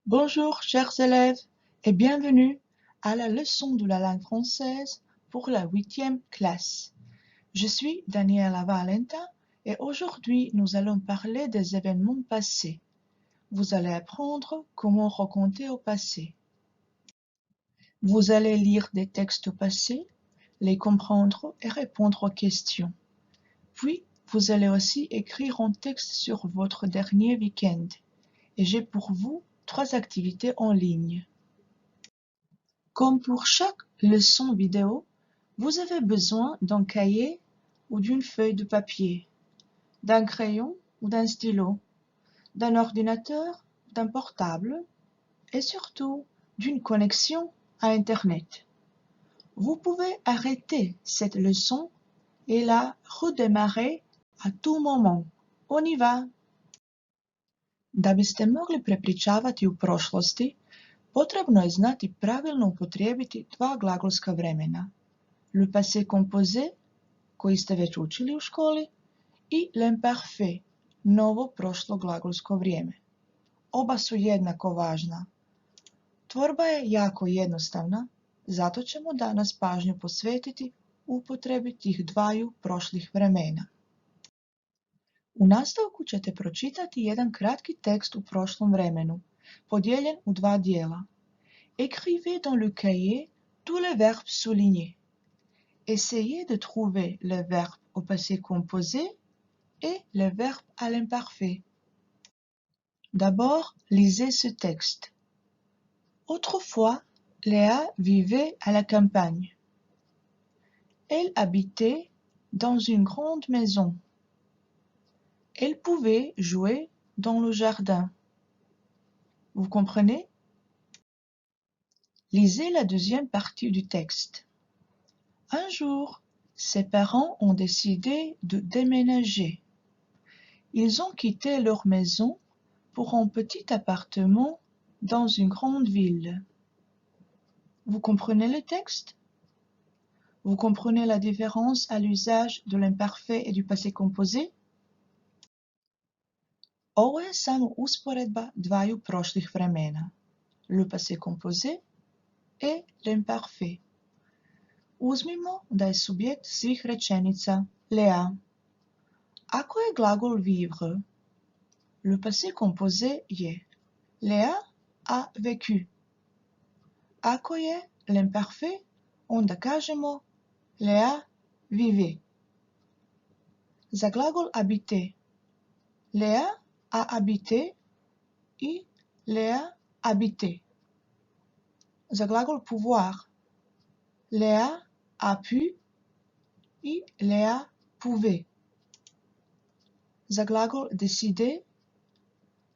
Bonjour chers élèves et bienvenue à la leçon de la langue française pour la 8e classe. Je suis Daniela Valenta et aujourd'hui nous allons parler des événements passés. Vous allez apprendre comment raconter au passé. Vous allez lire des textes au passé, les comprendre et répondre aux questions. Puis, vous allez aussi écrire un texte sur votre dernier week-end. Et j'ai pour vous 3 activités en ligne. Comme pour chaque leçon vidéo, vous avez besoin d'un cahier ou d'une feuille de papier, d'un crayon ou d'un stylo, d'un ordinateur, d'un portable et surtout d'une connexion à Internet. Vous pouvez arrêter cette leçon et la redémarrer à tout moment. On y va! Da biste mogli prepričavati u prošlosti, potrebno je znati pravilno upotrijebiti dva glagolska vremena. Le passé composé, koji ste već učili u školi, i l'imparfait, novo prošlo glagolsko vrijeme. Oba su jednako važna. Tvorba je jako jednostavna, zato ćemo danas pažnju posvetiti upotrebi tih dvaju prošlih vremena. U nastavku ćete pročitati jedan kratki tekst u prošlom vremenu, podijeljen u dva dijela. Écrivez dans le cahier tous les verbes soulignés. Essayez de trouver le verbe au passé composé et le verbe à l'imparfait. D'abord, lisez ce texte. Autrefois, Léa vivait à la campagne. Elle habitait dans une grande maison. Elle pouvait jouer dans le jardin. Vous comprenez? Lisez la deuxième partie du texte. Un jour, ses parents ont décidé de déménager. Ils ont quitté leur maison pour un petit appartement dans une grande ville. Vous comprenez le texte? Vous comprenez la différence à l'usage de l'imparfait et du passé composé? Ovo je samo usporedba dvaju prošlih vremena, le passé composé et l'imparfait. Uzmimo da je subjekt svih rečenica Léa. Ako je glagol vivre, le passé composé je Léa a vécu. Ako je l'imparfait, onda kažemo Léa vivait. Za glagol habiter, Léa a habité i Léa habitait. Za glagol pouvoir, Léa a pu i Léa pouvait. Za glagol décider,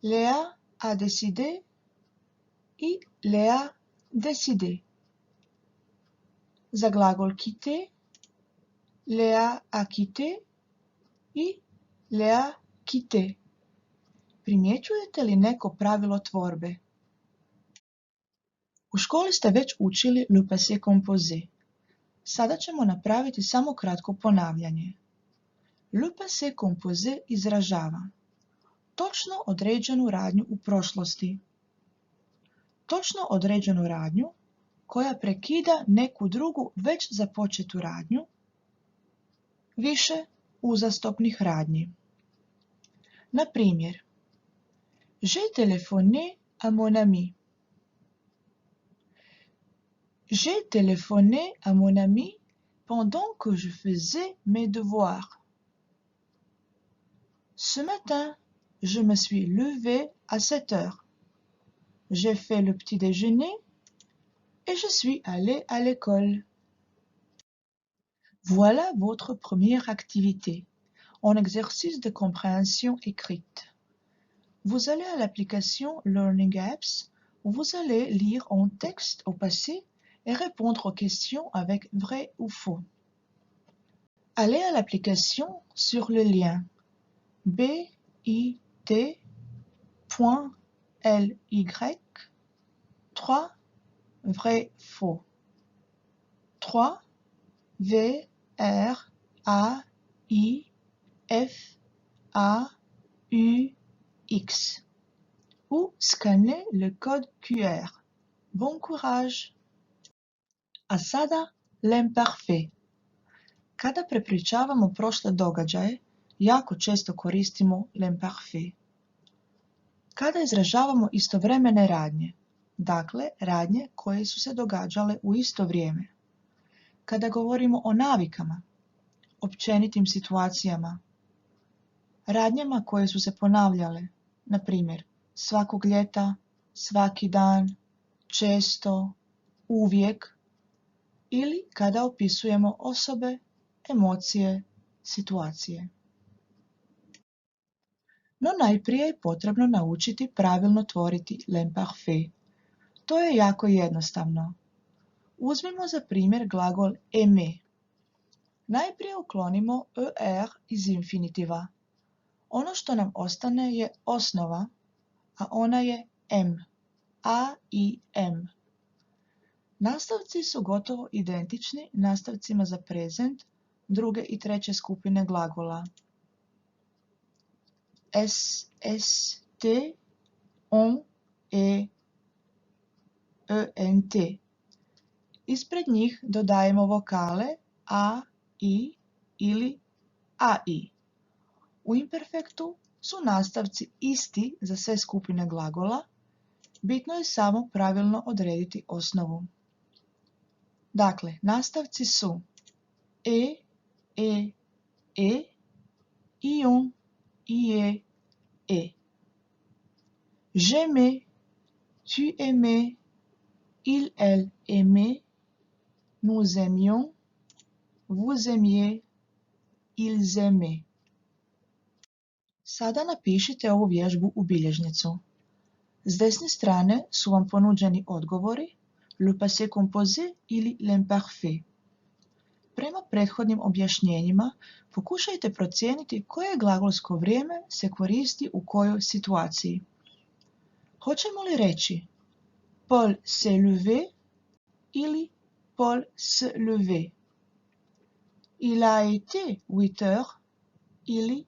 Léa a décidé i Léa décidait. Za glagol quitter, Léa a quitté i Léa quitté. Primjećujete li neko pravilo tvorbe? U školi ste već učili le passé composé. Sada ćemo napraviti samo kratko ponavljanje. Le passé composé izražava točno određenu radnju u prošlosti. Točno određenu radnju koja prekida neku drugu već započetu radnju, više uzastopnih radnji. Na primjer, j'ai téléphoné à mon ami. J'ai téléphoné à mon ami pendant que je faisais mes devoirs. Ce matin, je me suis levée à 7 heures. J'ai fait le petit déjeuner et je suis allée à l'école. Voilà votre première activité, un exercice de compréhension écrite. Vous allez à l'application Learning Apps où vous allez lire un texte au passé et répondre aux questions avec vrai ou faux. Allez à l'application sur le lien bit.ly 3 vrai faux 3 V R A I F A U X ou scanner le code QR. Bon courage! A sada l'imparfait. Kada prepričavamo prošle događaje, jako često koristimo l'imparfait. Kada izražavamo istovremene radnje, dakle radnje koje su se događale u isto vrijeme. Kada govorimo o navikama, općenitim situacijama, radnjama koje su se ponavljale, na primjer svakog ljeta, svaki dan, često, uvijek, ili kada opisujemo osobe, emocije, situacije. No najprije je potrebno naučiti pravilno tvoriti l'imparfait. To je jako jednostavno. Uzmimo za primjer glagol aimer. Najprije uklonimo er iz infinitiva. Ono što nam ostane je osnova, a ona je m, a i m. Nastavci su gotovo identični nastavcima za prezent druge i treće skupine glagola. S, t, on, ent. Ispred njih dodajemo vokale a, i ili ai. U imperfektu su nastavci isti za sve skupine glagola, bitno je samo pravilno odrediti osnovu. Dakle, nastavci su e, ion, ie, e. J'aimais, tu aimais, il, elle aimait, nous aimions, vous aimiez, ils aimaient. Sada napišite ovu vježbu u bilježnicu. S desne strane su vam ponuđeni odgovori, le passé composé ili l'imparfait. Prema prethodnim objašnjenjima pokušajte procijeniti koje glagolsko vrijeme se koristi u kojoj situaciji. Hoćemo li reći Paul s'est levé ili Paul se levait? Il a été 8 heures ili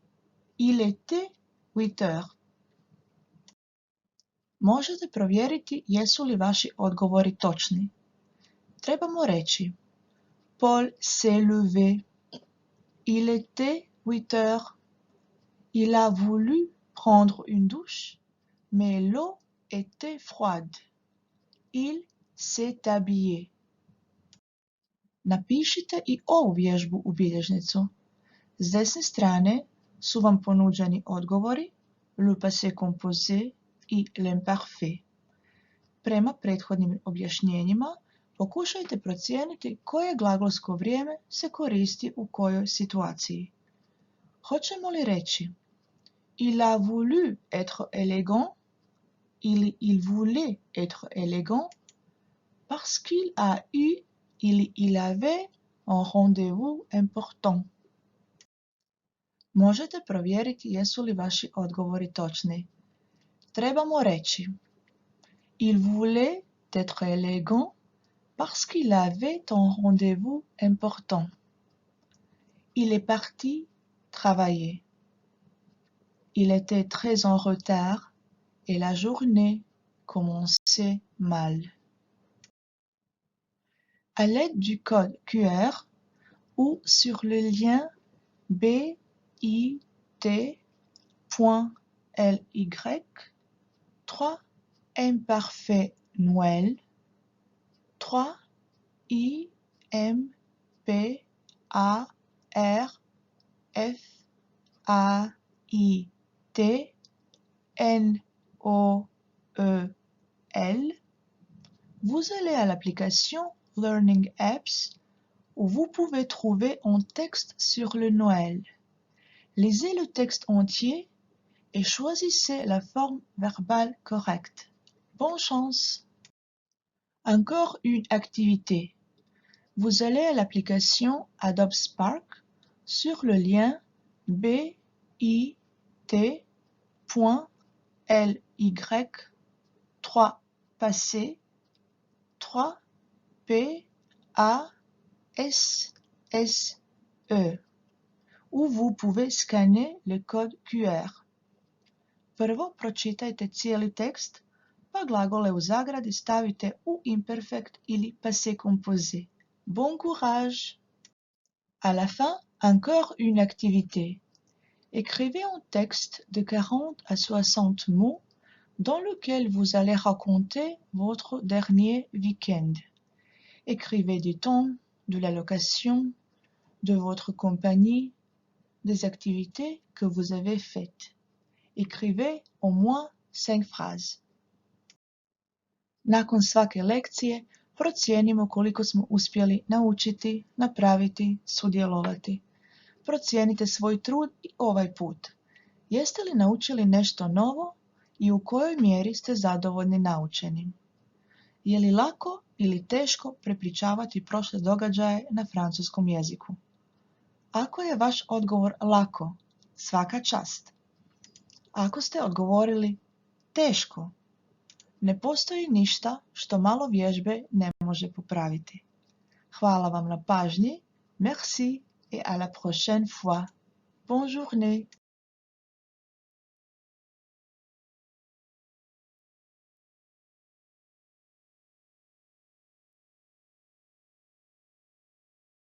il était 8 heures. Možete provjeriti jesu li vaši odgovori točni. Trebamo reći Paul s'est levé, il était 8 heures, il a voulu prendre une douche, mais l'eau était froide. Il s'est habillé. Napišite i ovu vježbu u bilježnicu. S desne strane su vam ponuđeni odgovori, le passé composé i l'imparfait. Prema prethodnim objašnjenjima pokušajte procijeniti koje glagolsko vrijeme se koristi u kojoj situaciji. Hoćemo li reći il a voulu être élégant ili il voulait être élégant parce qu'il a eu ili il avait un rendez-vous important. Možete provjeriti jesu li vaši odgovori točni. Trebamo reći il voulait être élégant parce qu'il avait un rendez-vous important. Il est parti travailler. Il était très en retard et la journée commençait mal. À l'aide du code QR ou sur le lien bit.ly 3 imparfait Noël 3 I M P A R F A I T N O E L, vous allez à l'application Learning Apps où vous pouvez trouver un texte sur le Noël. Lisez le texte entier et choisissez la forme verbale correcte. Bonne chance! Encore une activité. Vous allez à l'application Adobe Spark sur le lien bit.ly 3 passé 3 P A S S E où vous pouvez scanner le code QR. Prvo pročitajte cijeli tekst, pa glagole u zagradi stavite u imperfect ili passé composé. Bon courage! À la fin, encore une activité. Écrivez un texte de 40 à 60 mots dans lequel vous allez raconter votre dernier week-end. Écrivez du temps, de la location, de votre compagnie, des activités que vous avez faites. Écrivez au moins 5 phrases. Nakon svake lekcije procijenimo koliko smo uspjeli naučiti, napraviti, sudjelovati. Procijenite svoj trud i ovaj put. Jeste li naučili nešto novo i u kojoj mjeri ste zadovoljni naučenim? Je li lako ili teško prepričavati prošle događaje na francuskom jeziku? Ako je vaš odgovor lako, svaka čast. Ako ste odgovorili teško, ne postoji ništa što malo vježbe ne može popraviti. Hvala vam na pažnji, merci et à la prochaine fois. Bonne journée!